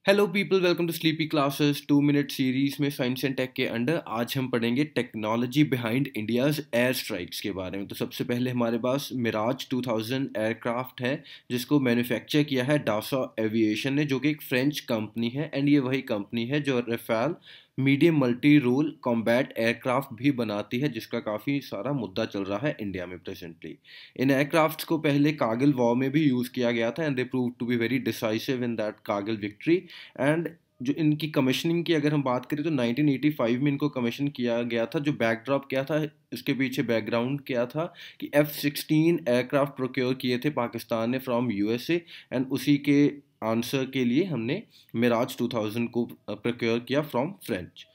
Hello people, welcome to sleepy classes 2 minute series में science and tech के under आज हम पढ़ेंगे technology behind India's air strikes के बारे में। तो सबसे पहले हमारे पास मिराज 2000 एयरक्राफ्ट है जिसको मैन्युफैक्चर किया है डासा एविएशन ने, जो कि एक फ्रेंच कंपनी है। एंड ये वही कंपनी है जो Rafale medium multi role combat aircraft भी बनाती है, जिसका काफ़ी सारा मुद्दा चल रहा है इंडिया में प्रेजेंटली। इन एयरक्राफ्ट्स को पहले कारगिल वॉर में भी यूज़ किया गया था and they prove to be very decisive in that Kargil victory. And जो इनकी कमीशनिंग की अगर हम बात करें तो 1985 में इनको कमीशन किया गया था। जो बैकड्रॉप क्या था, इसके पीछे बैकग्राउंड क्या था कि F-16 एयरक्राफ्ट प्रोक्योर किए थे पाकिस्तान ने फ्रॉम यूएसए, एंड उसी के आंसर के लिए हमने मिराज 2000 को प्रोक्योर किया फ्रॉम फ्रेंच।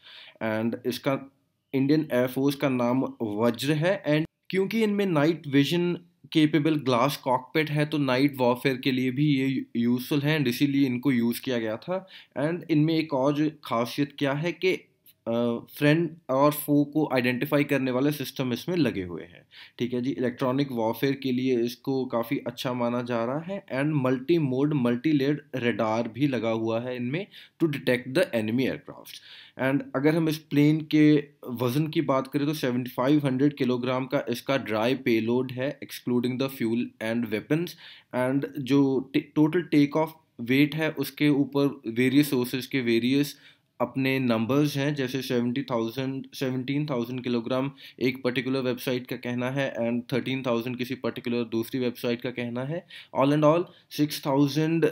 एंड इसका इंडियन एयरफोर्स का नाम वज्र है। एंड क्योंकि इनमें night vision capable glass cockpit है तो नाइट वॉरफेयर के लिए भी ये यूज़फुल है एंड इसीलिए इनको यूज़ किया गया था। एंड इनमें एक और जो खासियत क्या है कि फ्रेंड और फो को आइडेंटिफाई करने वाले सिस्टम इसमें लगे हुए हैं। ठीक है जी, इलेक्ट्रॉनिक वॉरफेयर के लिए इसको काफ़ी अच्छा माना जा रहा है। And multi mode multi layered radar भी लगा हुआ है इनमें to detect the enemy aircraft. And अगर हम इस प्लेन के वज़न की बात करें तो 7500 किलोग्राम का इसका ड्राई पेलोड है excluding the fuel and weapons. And जो टोटल टेक ऑफ वेट है उसके ऊपर वेरियस सोर्सेज के वेरियस अपने नंबर्स हैं, जैसे 17,000 किलोग्राम एक पर्टिकुलर वेबसाइट का कहना है एंड 13,000 किसी पर्टिकुलर दूसरी वेबसाइट का कहना है। ऑल एंड ऑल 6,000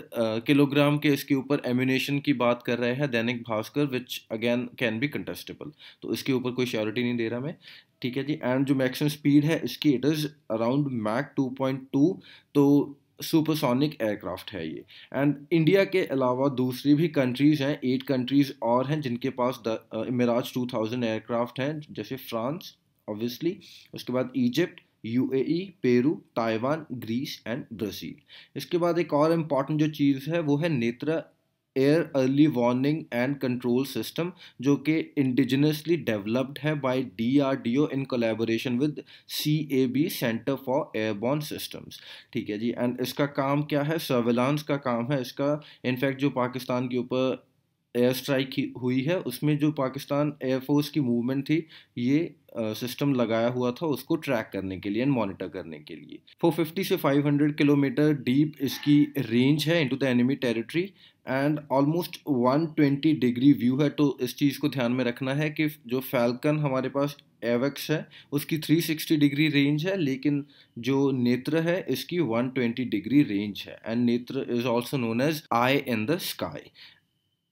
किलोग्राम के इसके ऊपर एम्यूनेशन की बात कर रहे हैं Dainik Bhaskar, which again can be contestable. तो इसके ऊपर कोई श्योरिटी नहीं दे रहा मैं। ठीक है जी। एंड जो मैक्सिमम स्पीड है इसकी इट इज़ अराउंड मैक 2.2, तो सुपरसोनिक एयरक्राफ्ट है ये। एंड इंडिया के अलावा दूसरी भी कंट्रीज़ हैं, 8 कंट्रीज़ और हैं जिनके पास मिराज 2000 एयरक्राफ्ट हैं, जैसे फ्रांस ऑब्वियसली, उसके बाद Egypt, UAE, Peru, Taiwan, Greece and Brazil. इसके बाद एक और इम्पॉर्टेंट जो चीज़ है वो है Netra air early warning and control system, जो कि इंडिजिनसली डेवलप्ड है bye DRDO in collaboration with CAB centre for airborne systems. ठीक है जी। एंड इसका काम क्या है, सर्विलांस का काम है इसका। इनफैक्ट जो पाकिस्तान के ऊपर एयर स्ट्राइक हुई है उसमें जो पाकिस्तान एयरफोर्स की मूवमेंट थी, ये सिस्टम लगाया हुआ था उसको ट्रैक करने के लिए एंड मॉनिटर करने के लिए। 450 से 500 किलोमीटर डीप इसकी रेंज है into the enemy territory and almost 120 degree view है। तो इस चीज़ को ध्यान में रखना है कि जो फैल्कन हमारे पास एवेक्स है उसकी 360 डिग्री रेंज है, लेकिन जो नेत्र है इसकी 120 डिग्री रेंज है। And Netra is also known as eye in the sky.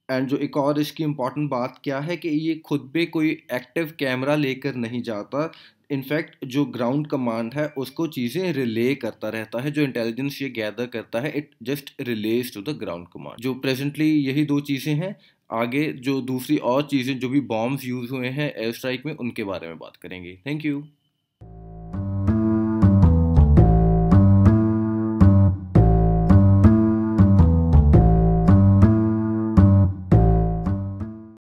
And जो एक और इसकी इम्पॉर्टेंट बात क्या है कि ये खुद पे कोई एक्टिव कैमरा लेकर नहीं जाता। इनफैक्ट जो ग्राउंड कमांड है उसको चीज़ें रिले करता रहता है, जो इंटेलिजेंस ये गैदर करता है it just relays to the ground command. जो प्रेजेंटली यही दो चीज़ें हैं। आगे जो दूसरी और चीज़ें जो भी बॉम्ब्स यूज़ हुए हैं एयर स्ट्राइक में उनके बारे में बात करेंगे। Thank you.